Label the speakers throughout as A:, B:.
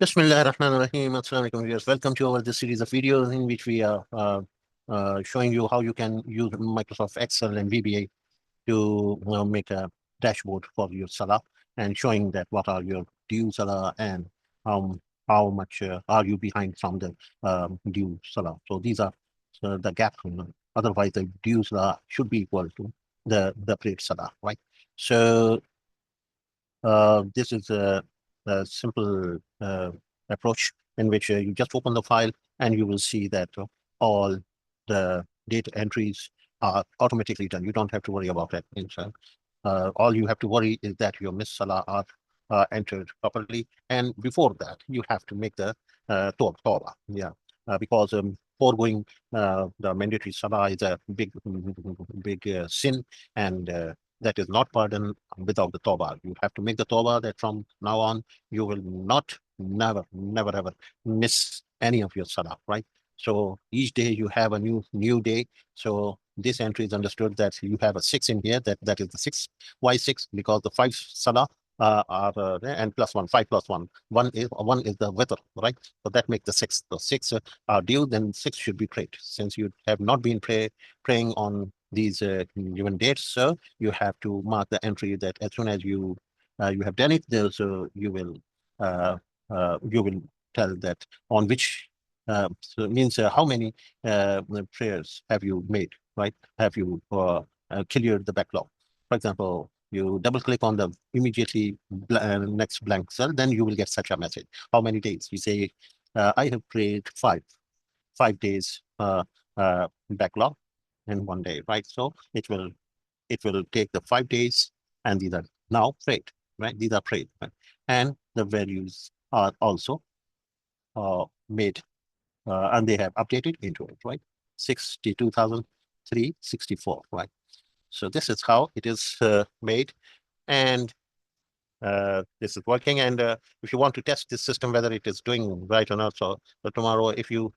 A: Bismillah ar-Rahman ar-Rahim. Assalamu alaikum viewers. Welcome to our this series of videos in which we are showing you how you can use Microsoft Excel and VBA to make a dashboard for your Salah and showing that what are your due Salah and how how much are you behind from the due Salah. So these are the gaps. Otherwise, the due Salah should be equal to the paid Salah, right? So this is a simple approach in which you just open the file and you will see that all the data entries are automatically done. You don't have to worry about that. All you have to worry is that your Miss Salah are entered properly. And before that, you have to make the Tawbah. Yeah. Because foregoing the mandatory Salah is a big sin, and that is not pardoned without the Tawbah. You have to make the Tawbah that from now on you will not, never ever miss any of your Salah, right? So each day you have a new day. So this entry is understood that you have a 6 in here. That is the 6. Why 6? Because the 5 Salah are there, and plus 1, 5 plus 1. One is the witr, right? So that makes the 6. The 6 are due, then 6 should be prayed. Since you have not been praying on these given dates, so you have to mark the entry that as soon as you have done it, so uh, you will tell that on which so it means how many prayers have you made, right? Have you cleared the backlog? For example, you double click on the immediately next blank cell, then you will get such a message. How many days? You say, I have prayed 5 days backlog in one day, right? So it will take the 5 days, and these are now prayed, right? These are prayed, right? And the values are also made, and they have updated into it, right? 62,364, right? So this is how it is made, and this is working. And if you want to test this system whether it is doing right or not, so tomorrow if you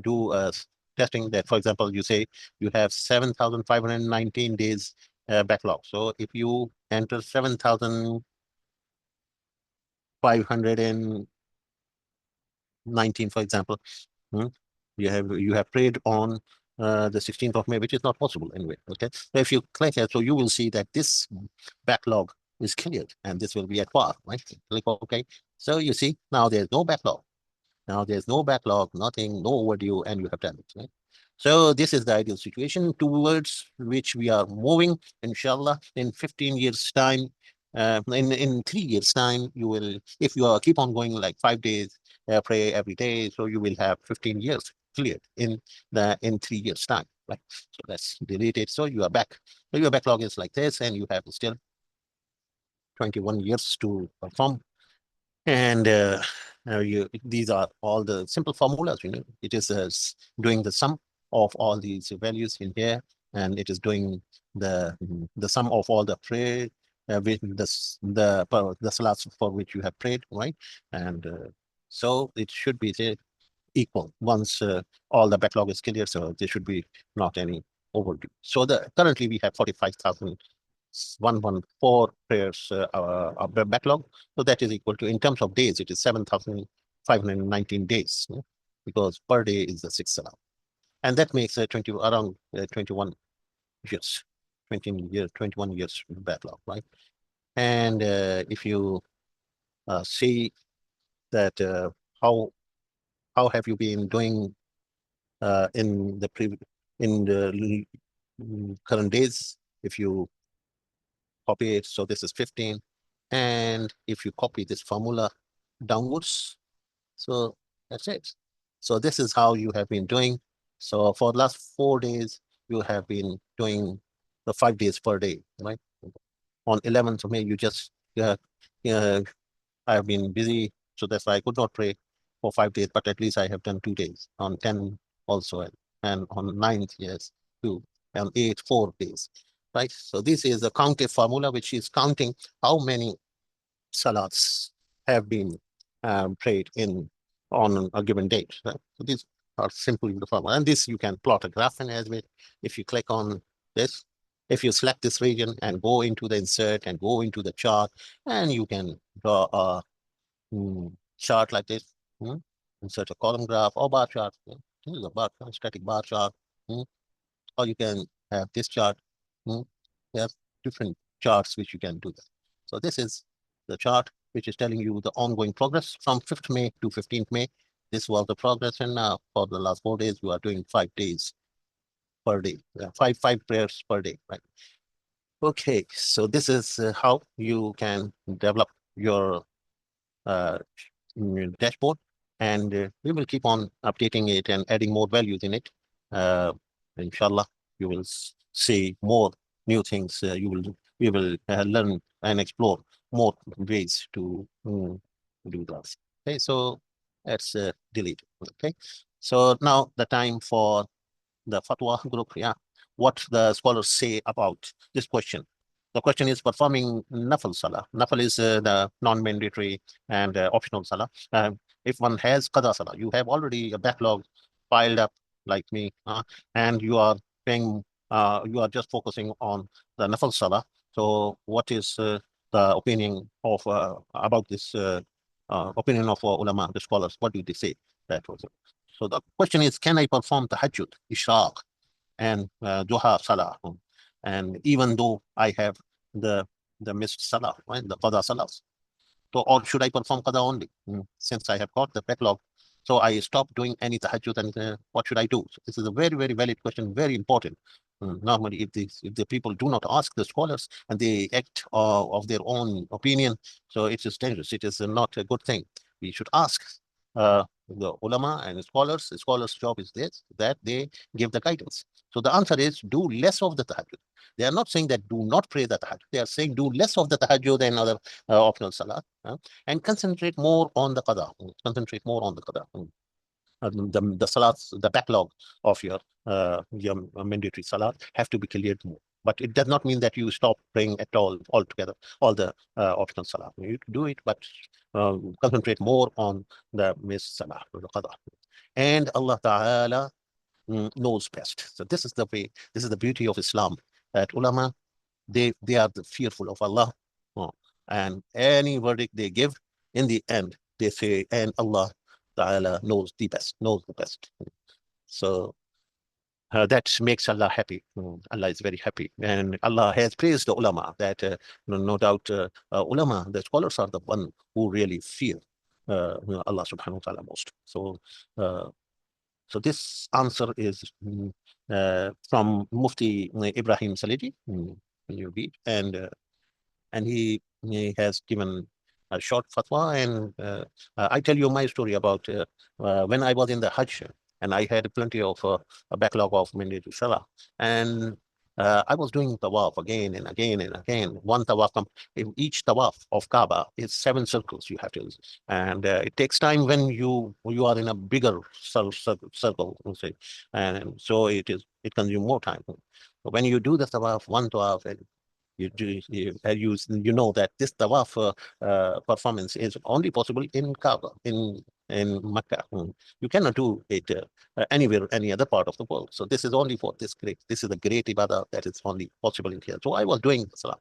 A: do testing that, for example, you say you have 7,519 days backlog. So if you enter 7,519, for example, hmm, you have prayed on the 16th of May, which is not possible anyway. Okay, so if you click here, so you will see that this backlog is cleared, and this will be at par, right? Click OK. So you see now there's no backlog. Now there's no backlog, nothing, no overdue, and you have done it, right? So this is the ideal situation towards which we are moving, inshallah. In 15 years' time, in 3 years' time, you will, if you are keep on going like 5 days, pray every day, so you will have 15 years cleared in 3 years' time. Right. So let's delete it. So you are back. So your backlog is like this, and you have still 21 years to perform. And these are all the simple formulas. It is doing the sum of all these values in here, and it is doing the sum of all the prayer with the salats for which you have prayed, right? And so it should be equal once all the backlog is clear. So there should be not any overdue. So currently we have 45,114 prayers backlog. So that is equal to, in terms of days, it is 7,519 days, because per day is the 6 salah. And that makes around 21 years, 21 years backlog, right? And if you see that how have you been doing in the current days, if you copy it, so this is 15, and if you copy this formula downwards, so that's it. So this is how you have been doing. So for the last 4 days, you have been doing the 5 days per day, right? On 11th of May, you just I have been busy, so that's why I could not pray for 5 days, but at least I have done 2 days. On 10 also, and on 9th, yes, 2, and 8, 4 days, right? So this is a counted formula, which is counting how many salats have been prayed on a given date, right? So these are simply the formula, and this you can plot a graph in as well. If you click on this, if you select this region and go into the insert and go into the chart, and you can draw a chart like this. Insert a column graph or bar chart. This is a bar static bar chart. Or you can have this chart. You have different charts which you can do that. So this is the chart which is telling you the ongoing progress from 5th May to 15th May. This was the progress, and now for the last 4 days, you are doing 5 days per day. Five prayers per day, right? Okay, so this is how you can develop your uh, dashboard, and we will keep on updating it and adding more values in it. Inshallah, you will see more new things. We will learn and explore more ways to do that. Okay, so let's delete. Okay, so now the time for the fatwa group. Yeah, what the scholars say about this question. The question is performing nafal salah. Nafal is the non-mandatory and optional salah. If one has qada salah, you have already a backlog piled up like me, and you are paying, you are just focusing on the nafal salah. So what is the opinion of about this opinion of ulama, the scholars? What do they say? That was it. So the question is, can I perform tahajjud, ishraq, and duha salah? And even though I have the missed salah, right, the qada salahs. So, or should I perform qada only? Since I have got the backlog, so I stopped doing any tahajjud, and what should I do? So this is a very, very valid question, very important. Normally, if the people do not ask the scholars and they act of their own opinion, so it is dangerous. It is not a good thing. We should ask the ulama and scholars. The scholars' job is this, that they give the guidance. So the answer is do less of the tahajjud. They are not saying that do not pray the tahajjud. They are saying do less of the tahajjud and other optional salat, and concentrate more on the qada. Concentrate more on the qada. The salats, the backlog of your mandatory salat have to be cleared more. But it does not mean that you stop praying at all altogether, all the optional salat. You do it, but concentrate more on the missed salah, the qada. And Allah Ta'ala knows best. So this is the way, this is the beauty of Islam, that ulama, they are the fearful of Allah. And any verdict they give, in the end, they say, and Allah Ta'ala knows the best, knows the best. So that makes Allah happy. Allah is very happy. And Allah has praised the ulama, that no doubt ulama, the scholars, are the one who really fear Allah subhanahu wa ta'ala most. So so this answer is from Mufti Ibrahim Saliji, you read, and he has given a short fatwa. And I tell you my story about when I was in the Hajj, and I had plenty of a backlog of mandatory salah, and I was doing tawaf again and again and again. One tawaf, each tawaf of Kaaba is 7 circles you have to use, and it takes time when you are in a bigger circle, say, and so it consumes more time. When you do the tawaf, one tawaf, you know that this tawaf performance is only possible in Kaaba, in Makkah. You cannot do it anywhere, any other part of the world. So this is only for this is a great ibadah that is only possible in here. So I was doing the salah.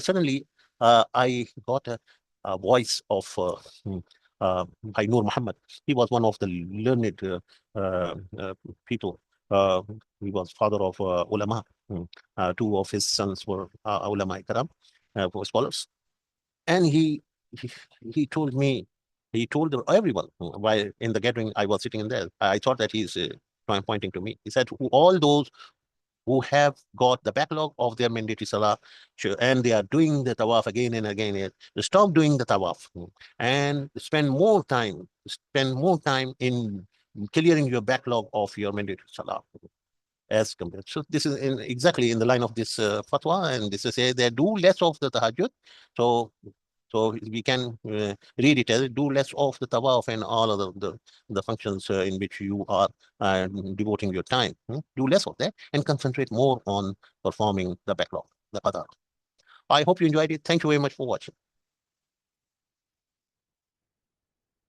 A: Suddenly, I got a voice of by Nur Muhammad. He was one of the learned people. He was father of ulama. 2 of his sons were ulama karam, scholars, and he, he told me, he told everyone while in the gathering I was sitting in there. I thought that he's pointing to me. He said, all those who have got the backlog of their mandatory salah, and they are doing the tawaf again and again, stop doing the tawaf and spend more time in clearing your backlog of your mandatory salah as compared. So this is exactly in the line of this fatwa, and this is they do less of the tahajjud. So we can read it as do less of the tawaf and all of the functions in which you are devoting your time. Do less of that and concentrate more on performing the backlog, the qadar. I hope you enjoyed it. Thank you very much for watching.